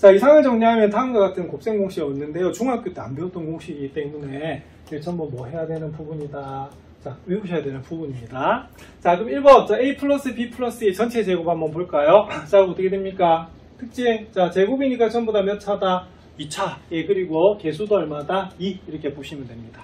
자, 이상을 정리하면 다음과 같은 곱셈 공식이 없는데요. 중학교 때 안 배웠던 공식이기 때문에 전부 뭐 해야 되는 부분이다. 자, 외우셔야 되는 부분입니다. 자, 그럼 1번. 자, A 플러스 B 플러스 A 전체 제곱 한번 볼까요? 자, 어떻게 됩니까? 특징. 자, 제곱이니까 전부 다 몇 차다? 2차. 예, 그리고 개수도 얼마다? 2. 이렇게 보시면 됩니다.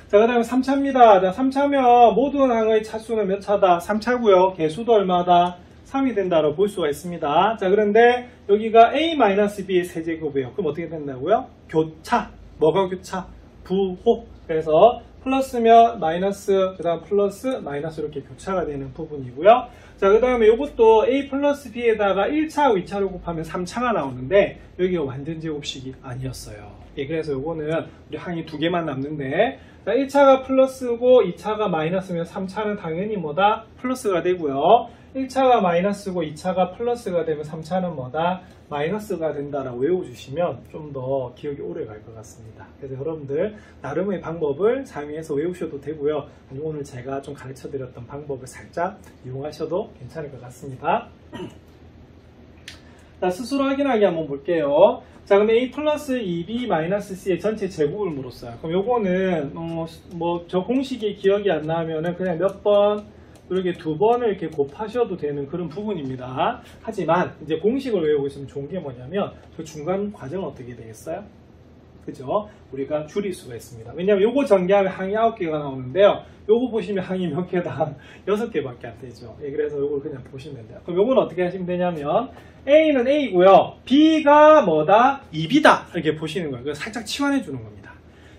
자, 그 다음에 3차입니다. 자, 3차면 모든 항의 차수는 몇 차다? 3차고요. 개수도 얼마다? 3이 된다고 볼 수가 있습니다. 자, 그런데 여기가 A-B의 세제곱이에요. 그럼 어떻게 된다고요? 교차. 뭐가 교차? 부호. 그래서 플러스면 마이너스, 그 다음 플러스, 마이너스 이렇게 교차가 되는 부분이고요. 자, 그 다음에 이것도 A 플러스 B에다가 1차하고 2차를 곱하면 3차가 나오는데 여기가 완전 제곱식이 아니었어요. 예, 그래서 요거는 우리 항이 두 개만 남는데, 자, 1차가 플러스고 2차가 마이너스면 3차는 당연히 뭐다? 플러스가 되고요. 1차가 마이너스고 2차가 플러스가 되면 3차는 뭐다? 마이너스가 된다라고 외워주시면 좀 더 기억이 오래 갈 것 같습니다. 그래서 여러분들 나름의 방법을 사용해서 외우셔도 되고요. 아니, 오늘 제가 좀 가르쳐 드렸던 방법을 살짝 이용하셔도 괜찮을 것 같습니다. 자, 스스로 확인하기 한번 볼게요. 자, 그럼 A 플러스 2B 마이너스 C의 전체 제곱을 물었어요. 그럼 요거는 저 공식이 기억이 안 나면은 그냥 몇 번 이렇게 두 번을 이렇게 곱하셔도 되는 그런 부분입니다. 하지만 이제 공식을 외우고 있으면 좋은 게 뭐냐면 그 중간 과정은 어떻게 되겠어요? 그죠? 우리가 줄일 수가 있습니다. 왜냐하면 요거 전개하면 항이 9개가 나오는데요. 요거 보시면 항이 몇 개다? 6개밖에 안 되죠. 예, 그래서 요걸 그냥 보시면 돼요. 그럼 요건 어떻게 하시면 되냐면 A는 A고요. B가 뭐다? 2B다. 이렇게 보시는 거예요. 그래서 살짝 치환해 주는 겁니다.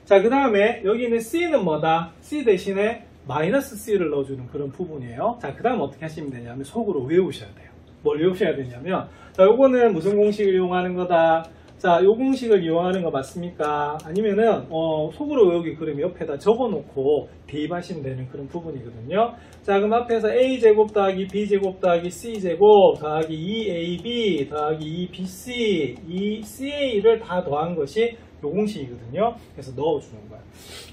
자, 그 다음에 여기는 C는 뭐다? C 대신에 마이너스 C를 넣어주는 그런 부분이에요. 자, 그 다음 어떻게 하시면 되냐면 속으로 외우셔야 돼요. 뭘 외우셔야 되냐면, 자, 요거는 무슨 공식을 이용하는 거다? 자, 요 공식을 이용하는 거 맞습니까? 아니면은 속으로 외우기 그럼 옆에다 적어놓고 대입하시면 되는 그런 부분이거든요. 자, 그럼 앞에서 A제곱 더하기 B제곱 더하기 C제곱 더하기 2AB 더하기 2BC 2CA를 다 더한 것이 요 공식이거든요. 그래서 넣어주는 거예요.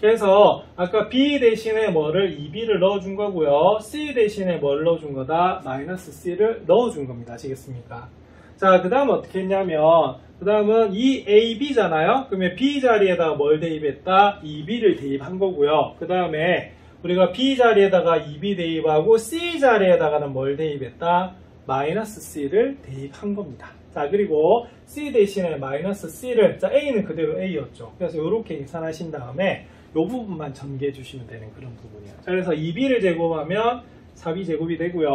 그래서 아까 B 대신에 뭐를 2B를 넣어준 거고요. C 대신에 뭘 넣어준 거다? 마이너스 C를 넣어준 겁니다. 아시겠습니까? 자, 그 다음은 어떻게 했냐면 그 다음은 2AB잖아요. 그러면 B 자리에다가 뭘 대입했다? 2B를 대입한 거고요. 그 다음에 우리가 B 자리에다가 2B 대입하고 C 자리에다가는 뭘 대입했다? 마이너스 C를 대입한 겁니다. 자, 그리고 C 대신에 마이너스 C를, 자, A는 그대로 A였죠. 그래서 이렇게 계산하신 다음에 이 부분만 전개해 주시면 되는 그런 부분이에요. 자, 그래서 2B를 제곱하면 4B 제곱이 되고요.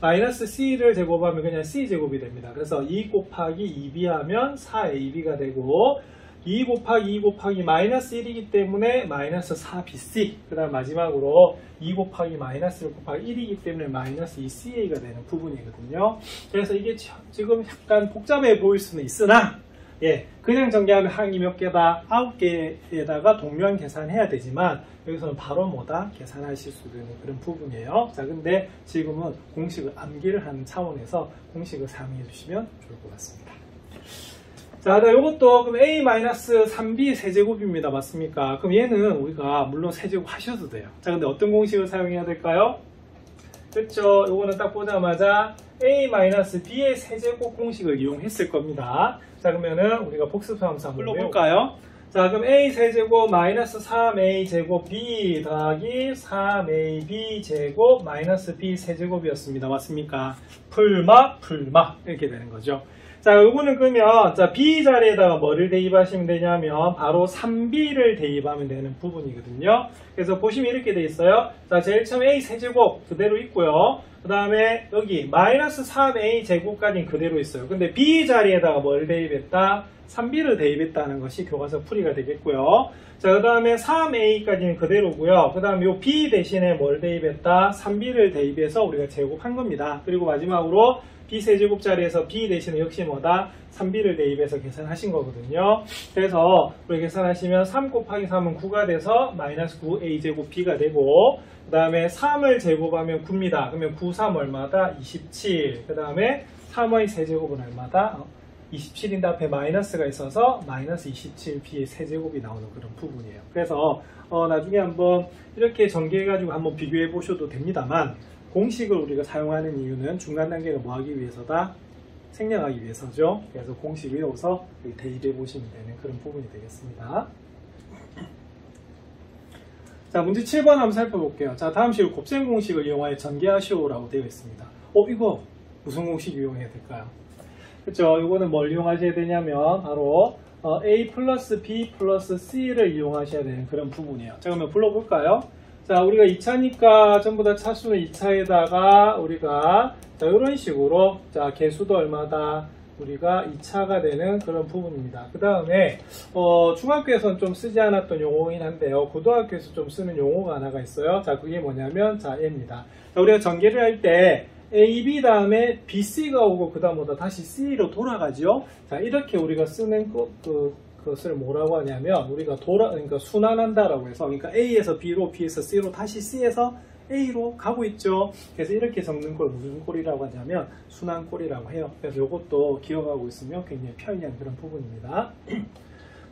마이너스 C를 제곱하면 그냥 C 제곱이 됩니다. 그래서 2 곱하기 2B 하면 4AB가 되고 2 곱하기 2 곱하기 마이너스 1이기 때문에 마이너스 4BC, 그 다음 마지막으로 2 곱하기 마이너스 1 곱하기 1이기 때문에 마이너스 2CA가 되는 부분이거든요. 그래서 이게 지금 약간 복잡해 보일 수는 있으나 예, 그냥 전개하면 항이 몇 개다? 9개에다가 동료한 계산해야 되지만 여기서는 바로 뭐다? 계산하실 수 있는 그런 부분이에요. 자, 근데 지금은 공식을 암기를 하는 차원에서 공식을 사용해 주시면 좋을 것 같습니다. 자, 요것도 그럼 A-3B 세제곱입니다. 맞습니까? 그럼 얘는 우리가 물론 세제곱 하셔도 돼요. 자, 근데 어떤 공식을 사용해야 될까요? 그렇죠. 요거는 딱 보자마자 A-B의 세제곱 공식을 이용했을 겁니다. 자, 그러면은 우리가 복습함수 한번 불러볼까요? 자, 그럼 A 세제곱 마이너스 3A 제곱 B 더하기 3AB 제곱 마이너스 B 세제곱이었습니다. 맞습니까? 풀마 이렇게 되는 거죠. 자, 요거는 그러면 자, B 자리에다가 뭐를 대입하시면 되냐면 바로 3B를 대입하면 되는 부분이거든요. 그래서 보시면 이렇게 돼 있어요. 자, 제일 처음 A 세제곱 그대로 있고요. 그 다음에 여기 마이너스 3A 제곱까지는 그대로 있어요. 근데 B 자리에다가 뭘 대입했다? 3B를 대입했다는 것이 교과서 풀이가 되겠고요. 자, 그 다음에 3A까지는 그대로고요. 그 다음에 요 B 대신에 뭘 대입했다? 3B를 대입해서 우리가 제곱한 겁니다. 그리고 마지막으로 B 세제곱 자리에서 B 대신에 역시 뭐다? 3B를 대입해서 계산하신 거거든요. 그래서 우리 계산하시면 3 곱하기 3은 9가 돼서 마이너스 9A 제곱 B가 되고 그 다음에 3을 제곱하면 9입니다. 그러면 9, 3 얼마다? 27. 그 다음에 3의 세제곱은 얼마다? 27인데 앞에 마이너스가 있어서 마이너스 27B의 세제곱이 나오는 그런 부분이에요. 그래서 나중에 한번 이렇게 전개해가지고 한번 비교해 보셔도 됩니다만 공식을 우리가 사용하는 이유는 중간 단계를 뭐 하기 위해서다? 생략하기 위해서죠. 그래서 공식 외워서 대입해 보시면 되는 그런 부분이 되겠습니다. 자, 문제 7번 한번 살펴볼게요. 자, 다음 식으로 곱셈 공식을 이용하여 전개하시오라고 되어 있습니다. 이거 무슨 공식 이용해야 될까요? 그쵸? 이거는 뭘 이용하셔야 되냐면 바로 A 플러스 B 플러스 C를 이용하셔야 되는 그런 부분이에요. 자, 그러면 불러볼까요? 자, 우리가 2차니까 전부 다 차수는 2차에다가 우리가 자, 이런 식으로 자, 개수도 얼마다 우리가 2차가 되는 그런 부분입니다. 그 다음에 중학교에서는 좀 쓰지 않았던 용어이긴 한데요. 고등학교에서 좀 쓰는 용어가 하나가 있어요. 자, 그게 뭐냐면 자, M입니다. 자, 우리가 전개를 할 때 A, B 다음에 B, C가 오고 그 다음보다 다시 C로 돌아가죠. 자, 이렇게 우리가 쓰는 그것을 뭐라고 하냐면 우리가 그러니까 순환한다라고 해서 그러니까 A에서 B로, B에서 C로 다시 C에서 A로 가고 있죠. 그래서 이렇게 적는 걸 무슨 꼴이라고 하냐면 순환꼴이라고 해요. 그래서 이것도 기억하고 있으면 굉장히 편리한 그런 부분입니다.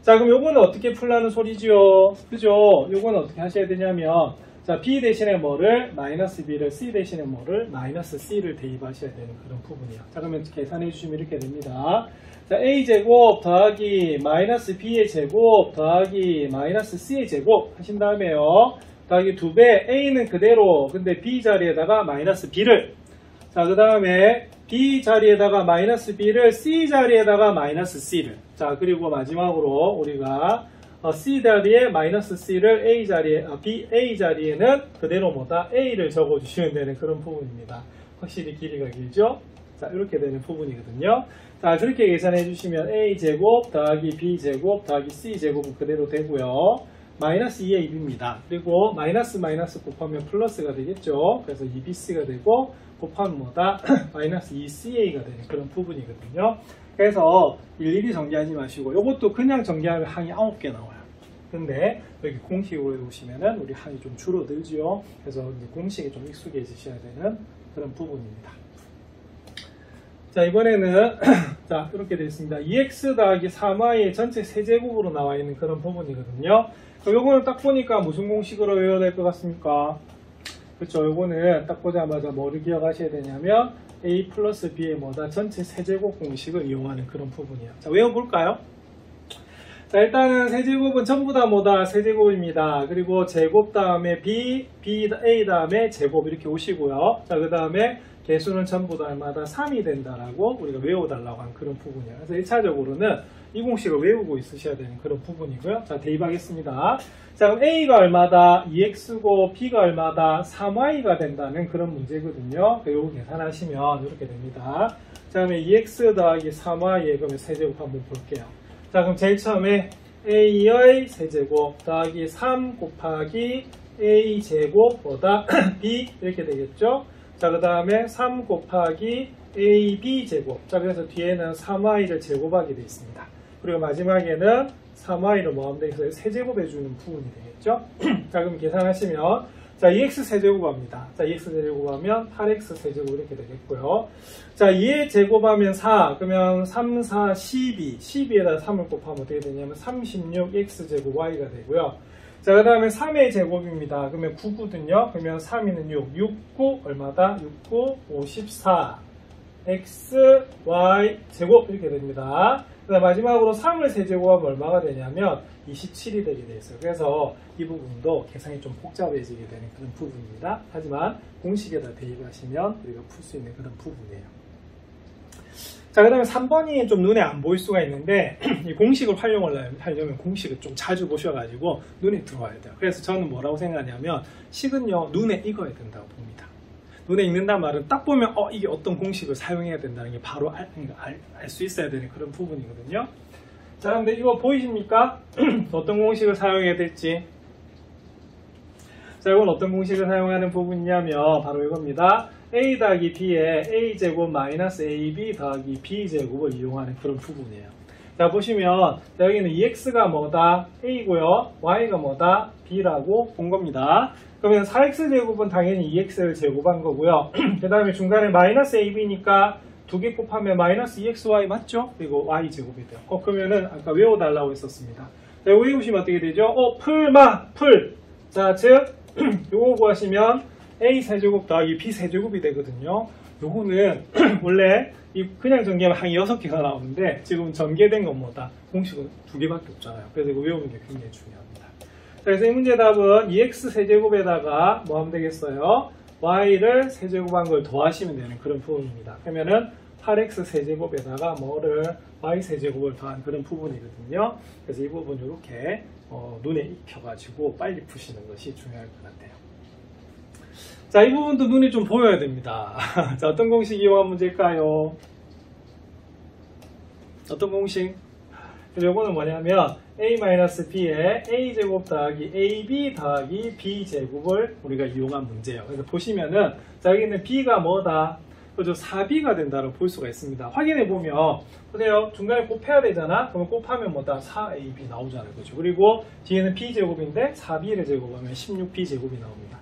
자, 그럼 요거는 어떻게 풀라는 소리지요? 그죠? 요거는 어떻게 하셔야 되냐면 자, B 대신에 뭐를 마이너스 B를 C 대신에 뭐를 마이너스 C를 대입하셔야 되는 그런 부분이에요. 자, 그러면 계산해 주시면 이렇게 됩니다. 자, A제곱 더하기 마이너스 B의 제곱 더하기 마이너스 C의 제곱 하신 다음에요. 더하기 2배 A는 그대로 근데 B 자리에다가 마이너스 B를 자, 그 다음에 B 자리에다가 마이너스 B를 C 자리에다가 마이너스 C를 자, 그리고 마지막으로 우리가 C 자리에 마이너스 C를 A 자리에는 그대로 뭐다? A를 적어주시면 되는 그런 부분입니다. 확실히 길이가 길죠? 자, 이렇게 되는 부분이거든요. 자, 그렇게 계산해 주시면 A제곱 더하기 B제곱 더하기 C제곱은 그대로 되고요. 마이너스 2의 2입니다. 그리고 마이너스 곱하면 플러스가 되겠죠. 그래서 2BC가 되고 곱하면 뭐다? 마이너스 2CA가 되는 그런 부분이거든요. 그래서 일일이 전개하지 마시고 이것도 그냥 전개하면 항이 9개 나와요. 근데 여기 공식으로 해보시면은 우리 항이 좀 줄어들죠. 그래서 이제 공식에 좀 익숙해지셔야 되는 그런 부분입니다. 자, 이번에는 자, 이렇게 되어 있습니다. 2x 더하기 3y의 전체 세제곱으로 나와 있는 그런 부분이거든요. 요거는 딱 보니까 무슨 공식으로 외워야 될 것 같습니까? 그렇죠. 요거는 딱 보자마자 뭐를 기억하셔야 되냐면 A 플러스 B의 뭐다? 전체 세제곱 공식을 이용하는 그런 부분이에요. 자, 외워볼까요? 자, 일단은 세제곱은 전부 다 뭐다? 세제곱입니다. 그리고 제곱 다음에 A 다음에 제곱 이렇게 오시고요. 자, 그 다음에 개수는 전부 다 얼마다 3이 된다라고 우리가 외워달라고 한 그런 부분이에요. 그래서 1차적으로는 이 공식을 외우고 있으셔야 되는 그런 부분이고요. 자, 대입하겠습니다. 자, 그럼 A가 얼마다? 2X고 B가 얼마다? 3Y가 된다는 그런 문제거든요. 요거 계산하시면 이렇게 됩니다. 자, 그러면 2X 더하기 3Y의 그러면 세제곱 한번 볼게요. 자, 그럼 제일 처음에 A의 세제곱 더하기 3 곱하기 A제곱보다 B 이렇게 되겠죠. 자, 그 다음에 3 곱하기 AB제곱. 자, 그래서 뒤에는 3Y를 제곱하게 되어 있습니다. 그리고 마지막에는 3Y를 뭐하면 되겠어요? 세제곱해주는 부분이 되겠죠? 자, 그럼 계산하시면, 자, 2X 세제곱합니다. 자, 2X 세제곱하면 8X 세제곱 이렇게 되겠고요. 자, 2의 제곱하면 4. 그러면 3, 4, 12. 12에다 3을 곱하면 어떻게 되냐면 36X제곱 Y가 되고요. 자, 그 다음에 3의 제곱입니다. 그러면 9거든요. 그러면 3이는 6. 6, 9 얼마다? 6, 9, 54. X, Y 제곱 이렇게 됩니다. 그 다음 마지막으로 3을 세제곱하면 얼마가 되냐면 27이 되게 되어 있어요. 그래서 이 부분도 계산이 좀 복잡해지게 되는 그런 부분입니다. 하지만 공식에다 대입하시면 우리가 풀 수 있는 그런 부분이에요. 자, 그 다음에 3번이 좀 눈에 안 보일 수가 있는데 이 공식을 활용하려면 공식을 좀 자주 보셔가지고 눈에 들어와야 돼요. 그래서 저는 뭐라고 생각하냐면 식은요 눈에 익어야 된다고 봅니다. 눈에 익는다는 말은 딱 보면 이게 어떤 공식을 사용해야 된다는 게 바로 알 수 있어야 되는 그런 부분이거든요. 자, 근데 이거 보이십니까? 어떤 공식을 사용해야 될지. 자, 이건 어떤 공식을 사용하는 부분이냐면 바로 이겁니다. A 더하기 B에 A제곱 마이너스 AB 더하기 B제곱을 이용하는 그런 부분이에요. 자, 보시면 여기는 2X가 뭐다? A고요. Y가 뭐다? B라고 본 겁니다. 그러면 4X제곱은 당연히 2X를 제곱한 거고요. 그 다음에 중간에 마이너스 AB니까 2개 곱하면 마이너스 2XY 맞죠? 그리고 Y제곱이 돼요. 그러면은 아까 외워달라고 했었습니다. 자, 이거 외우시면 어떻게 되죠? 풀. 자, 즉 요거 구하시면 a 세제곱 더하기 b 세제곱이 되거든요. 요거는 원래 그냥 전개하면 한 6개가 나오는데 지금 전개된 건 뭐다? 공식은 2개밖에 없잖아요. 그래서 이거 외우는 게 굉장히 중요합니다. 자, 그래서 이 문제 답은 2x 세제곱에다가 뭐 하면 되겠어요? y를 세제곱한 걸 더하시면 되는 그런 부분입니다. 그러면은 8x 세제곱에다가 뭐를 y 세제곱을 더한 그런 부분이거든요. 그래서 이 부분 이렇게 눈에 익혀가지고 빨리 푸시는 것이 중요할 것 같아요. 자, 이 부분도 눈에 좀 보여야 됩니다. 자, 어떤 공식 이용한 문제일까요? 어떤 공식? 요거는 뭐냐면 a-b에 a제곱 더하기 ab 더하기 b제곱을 우리가 이용한 문제예요. 그래서 보시면은 자, 여기는 b가 뭐다? 그죠? 4b가 된다고 볼 수가 있습니다. 확인해 보면 보세요. 중간에 곱해야 되잖아. 그러면 곱하면 뭐다? 4ab 나오잖아요. 그죠? 그리고 뒤에는 b제곱인데 4b를 제곱하면 16b제곱이 나옵니다.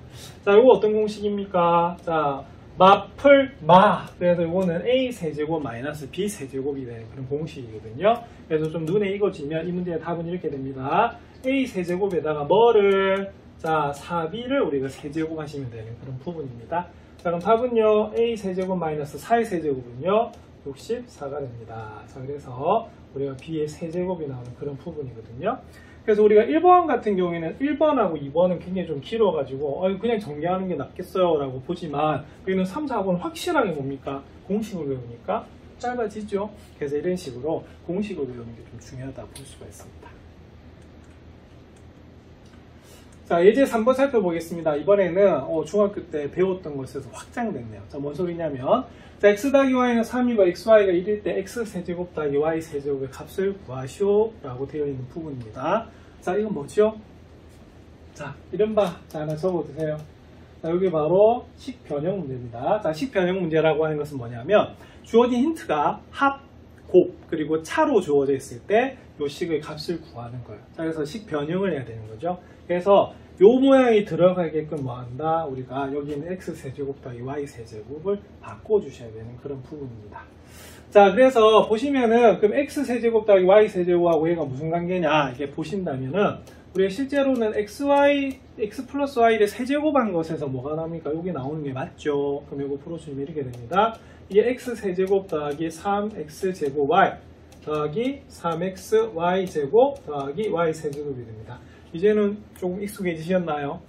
자, 이거 어떤 공식입니까? 자, 마풀마. 그래서 이거는 a 세제곱 마이너스 b 세제곱이 되는 그런 공식이거든요. 그래서 좀 눈에 익어지면 이 문제의 답은 이렇게 됩니다. a 세제곱에다가 뭐를? 자, 4b를 우리가 세제곱 하시면 되는 그런 부분입니다. 자, 그럼 답은요, a 세제곱 마이너스 4의 세제곱은요, 64가 됩니다. 자, 그래서 우리가 b의 세제곱이 나오는 그런 부분이거든요. 그래서 우리가 1번 같은 경우에는 1번하고 2번은 굉장히 좀 길어가지고 그냥 정리하는 게 낫겠어요 라고 보지만 여기는 3, 4번은 확실하게 뭡니까? 공식을 외우니까 짧아지죠. 그래서 이런 식으로 공식을 외우는 게 좀 중요하다고 볼 수가 있습니다. 자, 예제 3번 살펴보겠습니다. 이번에는 중학교 때 배웠던 것에서 확장됐네요. 자, 뭔 소리냐면 자, x 더하기 y는 3이고 xy가 1일 때 x 세제곱 더하기 y 세제곱의 값을 구하시오 라고 되어 있는 부분입니다. 자, 이건 뭐죠? 자, 이른바 자, 하나 적어두세요. 자, 여기 바로 식변형 문제입니다. 자, 식변형 문제라고 하는 것은 뭐냐면 주어진 힌트가 합, 곱, 그리고 차로 주어져 있을 때 요 식의 값을 구하는 거예요. 자, 그래서 식변형을 해야 되는 거죠. 그래서 요 모양이 들어가게끔 뭐 한다? 우리가 여기는 x 세제곱 더하기 y 세제곱을 바꿔주셔야 되는 그런 부분입니다. 자, 그래서 보시면은 그럼 x 세제곱 더하기 y 세제곱하고 얘가 무슨 관계냐? 이렇게 보신다면은 우리가 실제로는 x 플러스 y를 세제곱한 것에서 뭐가 나옵니까? 여기 나오는 게 맞죠? 그럼 이거 풀어주면 이렇게 됩니다. 이게 x 세제곱 더하기 3x 제곱 y 더하기 3x y 제곱 더하기 y 세제곱이 됩니다. 이제는 조금 익숙해지셨나요?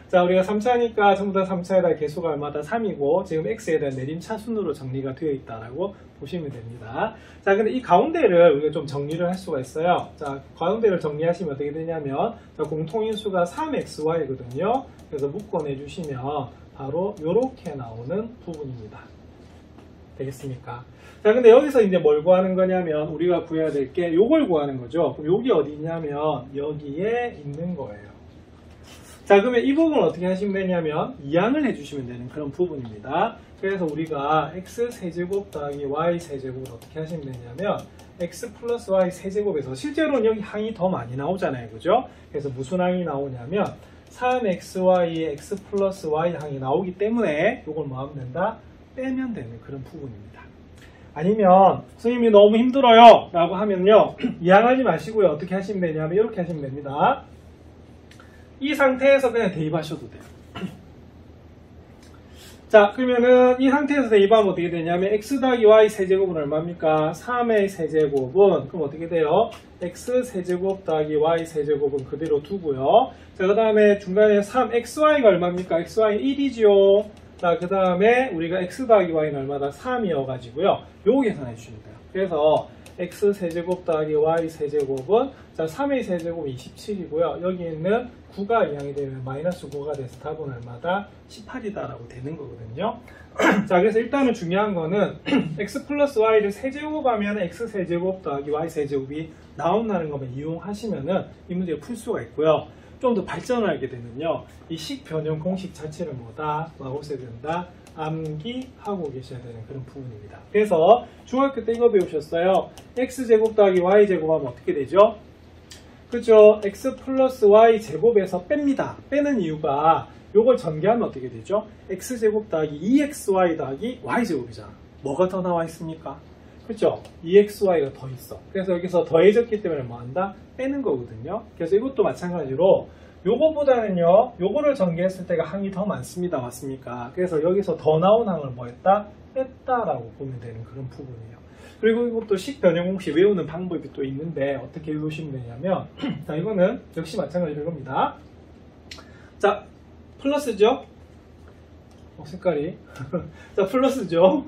자, 우리가 3차니까 전부 다 3차에다 개수가 얼마다 3이고 지금 x에 대한 내림차순으로 정리가 되어 있다라고 보시면 됩니다. 자, 근데 이 가운데를 우리가 좀 정리를 할 수가 있어요. 자, 가운데를 정리하시면 어떻게 되냐면 자, 공통인수가 3xy거든요. 그래서 묶어내주시면 바로 이렇게 나오는 부분입니다. 되겠습니까? 자, 근데 여기서 이제 뭘 구하는 거냐면 우리가 구해야 될 게 요걸 구하는 거죠. 그럼 여기 어디 있냐면 여기에 있는 거예요. 자, 그러면 이 부분을 어떻게 하시면 되냐면 이항을 해주시면 되는 그런 부분입니다. 그래서 우리가 x 세제곱 더하기 y 세제곱을 어떻게 하시면 되냐면 x 플러스 y 세제곱에서 실제로는 여기 항이 더 많이 나오잖아요. 그죠? 그래서 무슨 항이 나오냐면 3xy의 x 플러스 y 항이 나오기 때문에 이걸 뭐 하면 된다? 빼면 되는 그런 부분입니다. 아니면 선생님이 너무 힘들어요 라고 하면요, 이항하지 마시고요, 어떻게 하시면 되냐면 이렇게 하시면 됩니다. 이 상태에서 그냥 대입하셔도 돼요. 자, 그러면은 이 상태에서 대입하면 어떻게 되냐면 x 더하기 y 세제곱은 얼마입니까? 3의 세제곱은 그럼 어떻게 돼요? x 세제곱 더하기 y 세제곱은 그대로 두고요. 자, 그 다음에 중간에 3xy가 얼마입니까? xy는 1이죠. 자, 그 다음에 우리가 x 더하기 y는 얼마다? 3이어가지고요. 요거 계산해 주시면 돼요. 그래서 x 세제곱 더하기 y 세제곱은 자, 3의 세제곱이 27이고요. 여기 있는 9가 이항이 되면 마이너스 9가 돼서 답은 얼마다? 18이다라고 되는 거거든요. 자, 그래서 일단은 중요한 거는 x 플러스 y를 세제곱하면 x 세제곱 더하기 y 세제곱이 나온다는 것만 이용하시면은 이 문제를 풀 수가 있고요. 좀 더 발전을 하게 되면요, 이 식변형 공식 자체를 뭐다? 뭐하셔야 된다? 암기하고 계셔야 되는 그런 부분입니다. 그래서 중학교 때 이거 배우셨어요. x제곱 더하기 y제곱 하면 어떻게 되죠? 그죠? x 플러스 y 제곱에서 뺍니다. 빼는 이유가 요걸 전개하면 어떻게 되죠? x제곱 더하기 2xy 더하기 y제곱이잖아. 뭐가 더 나와 있습니까? 그죠? 2xy가 더 있어. 그래서 여기서 더해졌기 때문에 뭐 한다? 빼는 거거든요. 그래서 이것도 마찬가지로 요거보다는요, 요거를 전개했을 때가 항이 더 많습니다. 맞습니까? 그래서 여기서 더 나온 항을 뭐 했다? 뺐다라고 보면 되는 그런 부분이에요. 그리고 이것도 식 변형 공식 외우는 방법이 또 있는데 어떻게 외우시면 되냐면 자, 이거는 역시 마찬가지로 이겁니다. 자, 플러스죠? 색깔이 자, 플러스죠?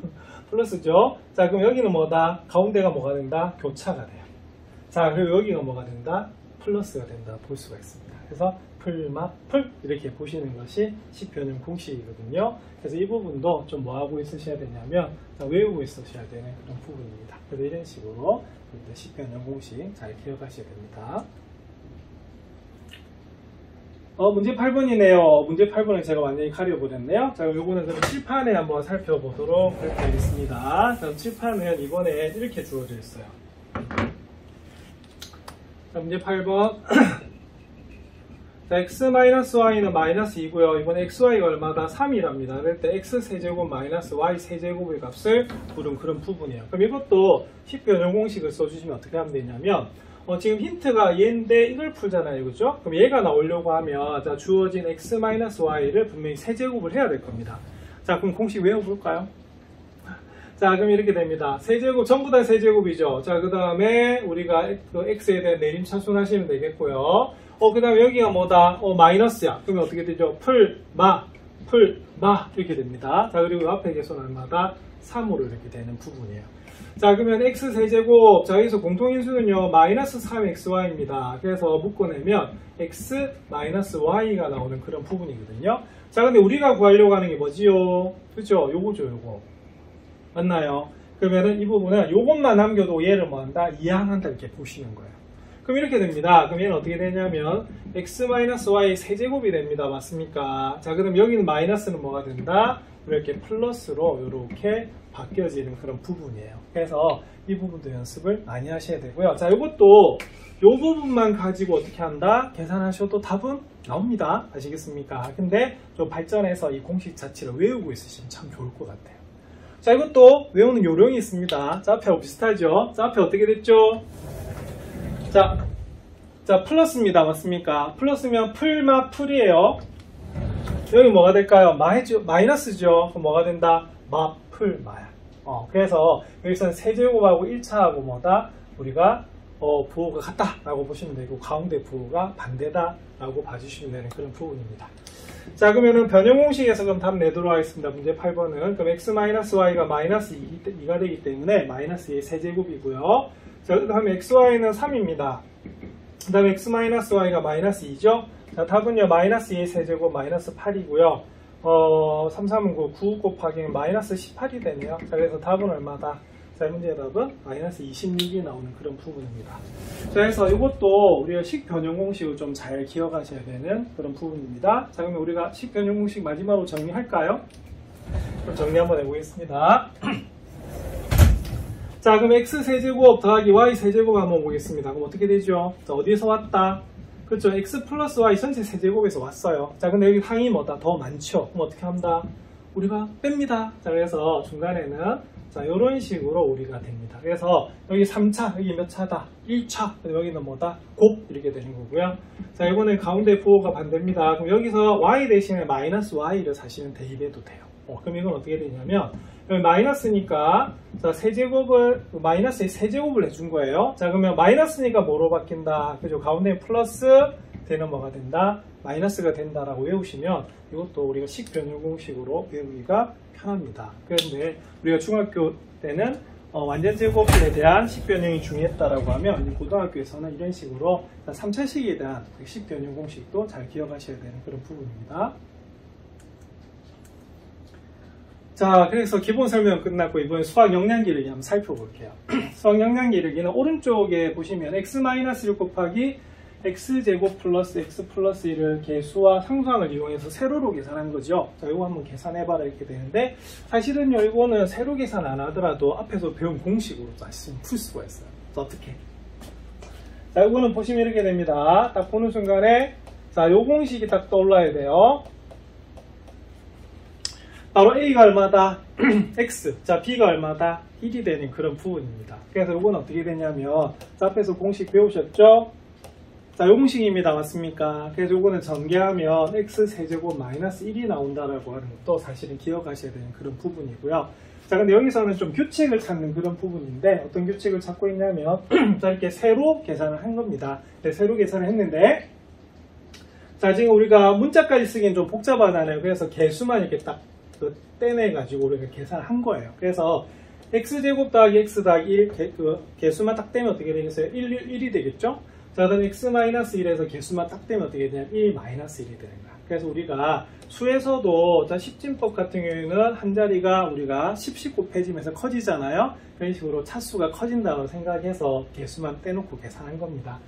자, 그럼 여기는 뭐다? 가운데가 뭐가 된다? 교차가 돼요. 자, 그리고 여기가 뭐가 된다? 플러스가 된다 볼 수가 있습니다. 그래서 풀 이렇게 보시는 것이 식변형 공식이거든요. 그래서 이 부분도 좀 뭐하고 있으셔야 되냐면 외우고 있으셔야 되는 그런 부분입니다. 그래서 이런 식으로 식변형 공식 잘 기억하셔야 됩니다. 문제 8번이네요. 문제 8번은 제가 완전히 가려버렸네요. 자, 요거는 그럼 칠판에 한번 살펴보도록 하겠습니다. 그럼 칠판은 이번에 이렇게 주어져 있어요. 자, 문제 8번. 자, x-y는 마이너스 2고요. 이번에 xy가 얼마다? 3이랍니다. 그럴 때 x세제곱 마이너스 y세제곱의 값을 부른 그런 부분이에요. 그럼 이것도 식변형 공식을 써주시면 어떻게 하면 되냐면 지금 힌트가 얘인데 이걸 풀잖아요. 그죠? 그럼 얘가 나오려고 하면 자, 주어진 x-y를 분명히 세제곱을 해야 될 겁니다. 자, 그럼 공식 외워볼까요? 자, 그럼 이렇게 됩니다. 세제곱, 전부 다 세제곱이죠. 자, 그 다음에 우리가 그 x에 대한 내림차순 하시면 되겠고요. 그 다음에 여기가 뭐다? 마이너스야. 그러면 어떻게 되죠? 풀마 이렇게 됩니다. 자, 그리고 앞에 계수는 얼마다? 3으로 이렇게 되는 부분이에요. 자, 그러면 x세제곱, 자, 여기서 공통인수는요, 마이너스 3xy입니다. 그래서 묶어내면 x 마이너스 y가 나오는 그런 부분이거든요. 자, 근데 우리가 구하려고 하는 게 뭐지요? 그죠? 요거죠, 요거. 맞나요? 그러면은 이 부분은 요것만 남겨도 얘를 뭐 한다? 이항한다 이렇게 보시는 거예요. 그럼 이렇게 됩니다. 그럼 얘는 어떻게 되냐면 x-y 세제곱이 됩니다. 맞습니까? 자, 그럼 여기는 마이너스는 뭐가 된다? 이렇게 플러스로 이렇게 바뀌어지는 그런 부분이에요. 그래서 이 부분도 연습을 많이 하셔야 되고요. 자, 이것도 요 부분만 가지고 어떻게 한다? 계산하셔도 답은 나옵니다. 아시겠습니까? 근데 좀 발전해서 이 공식 자체를 외우고 있으시면 참 좋을 것 같아요. 자, 이것도 외우는 요령이 있습니다. 자, 앞에하고 비슷하죠? 자, 앞에 어떻게 됐죠? 자, 플러스입니다. 맞습니까? 플러스면 풀이에요. 여기 뭐가 될까요? 마이너스죠. 그럼 뭐가 된다? 마야. 그래서 여기서는 세제곱하고 1차하고 뭐다? 우리가 부호가 같다라고 보시면 되고 가운데 부호가 반대다라고 봐주시면 되는 그런 부분입니다. 자, 그러면은 변형 공식에서 그럼 답 내도록 하겠습니다. 문제 8번은 그럼 x-y가 마이너스 2가 되기 때문에 마이너스 2의 세제곱이고요. 자, 그 다음에 xy는 3입니다. 그 다음에 x-y가 마이너스 2죠. 자, 답은요, 마이너스 2의 세제곱 마이너스 8이고요. 3, 3은 9 곱하기 마이너스 18이 되네요. 자, 그래서 답은 얼마다? 자, 이 문제의 답은 마이너스 26이 나오는 그런 부분입니다. 자, 그래서 이것도 우리가 식변형 공식을 좀 잘 기억하셔야 되는 그런 부분입니다. 자, 그러면 우리가 식변형 공식 마지막으로 정리할까요? 그럼 정리 한번 해보겠습니다. 자, 그럼 x세제곱 더하기 y세제곱 한번 보겠습니다. 그럼 어떻게 되죠? 자, 어디에서 왔다? 그렇죠. x 플러스 y 전체 세제곱에서 왔어요. 자, 근데 여기 항이 뭐다? 더 많죠? 그럼 어떻게 합니다? 우리가 뺍니다. 자, 그래서 중간에는 자, 이런 식으로 우리가 됩니다. 그래서 여기 3차, 여기 몇 차다? 1차. 여기는 뭐다? 곱 이렇게 되는 거고요. 자, 이거는 가운데 부호가 반대입니다. 그럼 여기서 y 대신에 마이너스 y를 사실은 대입해도 돼요. 그럼 이건 어떻게 되냐면 여기 마이너스니까 자, 마이너스의 세제곱을 해준 거예요. 자, 그러면 마이너스니까 뭐로 바뀐다? 그죠? 가운데 플러스 되는 뭐가 된다? 마이너스가 된다라고 외우시면 이것도 우리가 식변형 공식으로 외우기가 편합니다. 그런데 우리가 중학교 때는 완전제곱에 대한 식변형이 중요했다라고 하면 고등학교에서는 이런 식으로 3차식에 대한 식변형 공식도 잘 기억하셔야 되는 그런 부분입니다. 자, 그래서 기본 설명은 끝났고 이번에 수학 영양 기르기 한번 살펴볼게요. 수학 영양 기르기는 오른쪽에 보시면 x-1 곱하기 x제곱 플러스 x 플러스 1을 개수와 상수항을 이용해서 세로로 계산한 거죠. 자, 이거 한번 계산해봐라 이렇게 되는데 사실은요, 이거는 세로 계산 안 하더라도 앞에서 배운 공식으로 사실 풀 수가 있어요. 자, 어떻게? 자, 이거는 보시면 이렇게 됩니다. 딱 보는 순간에 자, 요 공식이 딱 떠올라야 돼요. 바로 A가 얼마다? X. 자, B가 얼마다? 1이 되는 그런 부분입니다. 그래서 이건 어떻게 되냐면 자, 앞에서 공식 배우셨죠? 자, 요 공식입니다. 맞습니까? 그래서 요거는 전개하면 x세제곱 마이너스 1이 나온다라고 하는 것도 사실은 기억하셔야 되는 그런 부분이고요. 자, 근데 여기서는 좀 규칙을 찾는 그런 부분인데, 어떤 규칙을 찾고 있냐면, 자, 이렇게 세로 계산을 한 겁니다. 네, 세로 계산을 했는데, 자, 지금 우리가 문자까지 쓰기엔 좀 복잡하잖아요. 그래서 개수만 이렇게 딱 떼내가지고 우리가 계산을 한 거예요. 그래서 x제곱 더하기 x 더하기 1, 개수만 딱 떼면 어떻게 되겠어요? 1이 되겠죠? 자, 그다음 x-1에서 개수만 딱 떼면 어떻게 되냐면 1-1이 되는 거야. 그래서 우리가 수에서도 자, 십진법 같은 경우에는 한 자리가 우리가 10씩 곱해지면서 커지잖아요. 그런 식으로 차수가 커진다고 생각해서 개수만 떼놓고 계산한 겁니다.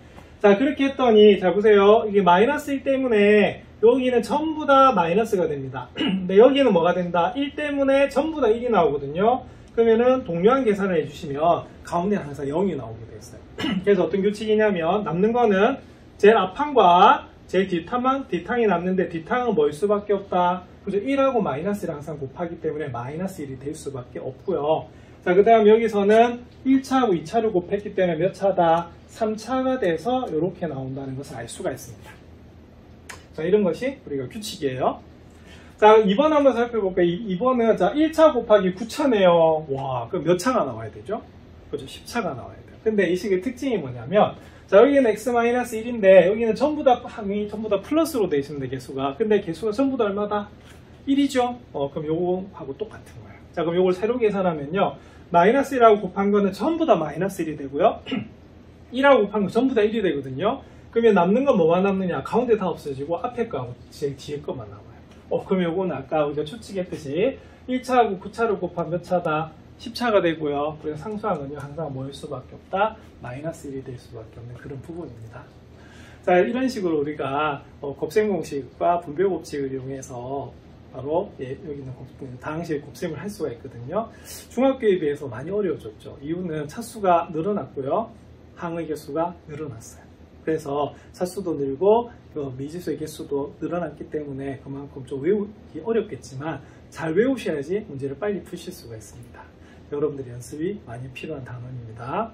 자, 그렇게 했더니 자 보세요. 이게 마이너스 1 때문에 여기는 전부 다 마이너스가 됩니다. 근데 여기는 뭐가 된다? 1 때문에 전부 다 1이 나오거든요. 그러면은 동료한 계산을 해주시면 가운데는 항상 0이 나오게 되어 있어요. 그래서 어떤 규칙이냐면 남는 거는 제일 앞항과 제일 뒷항이 남는데 뒷항은 뭐일 수밖에 없다. 그죠? 1하고 마이너스를 항상 곱하기 때문에 마이너스 1이 될 수밖에 없고요. 자, 그 다음 여기서는 1차하고 2차를 곱했기 때문에 몇 차다? 3차가 돼서 이렇게 나온다는 것을 알 수가 있습니다. 자, 이런 것이 우리가 규칙이에요. 자, 2번 한번 살펴볼까요? 2번은 자 1차 곱하기 9차네요. 와, 그럼 몇 차가 나와야 되죠? 그죠? 10차가 나와야 돼요. 근데 이 식의 특징이 뭐냐면 자, 여기는 x-1인데 여기는 전부 다 항이 전부 다 플러스로 되어 있습니다. 개수가. 근데 개수가 전부 다 얼마다? 1이죠? 그럼 요거하고 똑같은 거예요. 자, 그럼 요걸 새로 계산하면요. 마이너스 1하고 곱한 거는 전부 다 마이너스 1이 되고요. 1하고 곱한 거 전부 다 1이 되거든요. 그러면 남는 건 뭐만 남느냐? 가운데 다 없어지고 앞에 거하고 제일 뒤에 것만 남아요. 그럼 요거는 아까 우리가 추측했듯이 1차하고 9차를 곱하면 몇 차다? 10차가 되고요. 그래서 상수항은요, 항상 뭐일 수밖에 없다? 마이너스 1이 될 수밖에 없는 그런 부분입니다. 자, 이런 식으로 우리가 곱셈 공식과 분배 법칙을 이용해서 바로 여기 있는 다항식 곱셈을 할 수가 있거든요. 중학교에 비해서 많이 어려워졌죠. 이유는 차수가 늘어났고요. 항의 개수가 늘어났어요. 그래서 차수도 늘고 미지수의 개수도 늘어났기 때문에 그만큼 좀 외우기 어렵겠지만 잘 외우셔야지 문제를 빨리 푸실 수가 있습니다. 여러분들의 연습이 많이 필요한 단원입니다.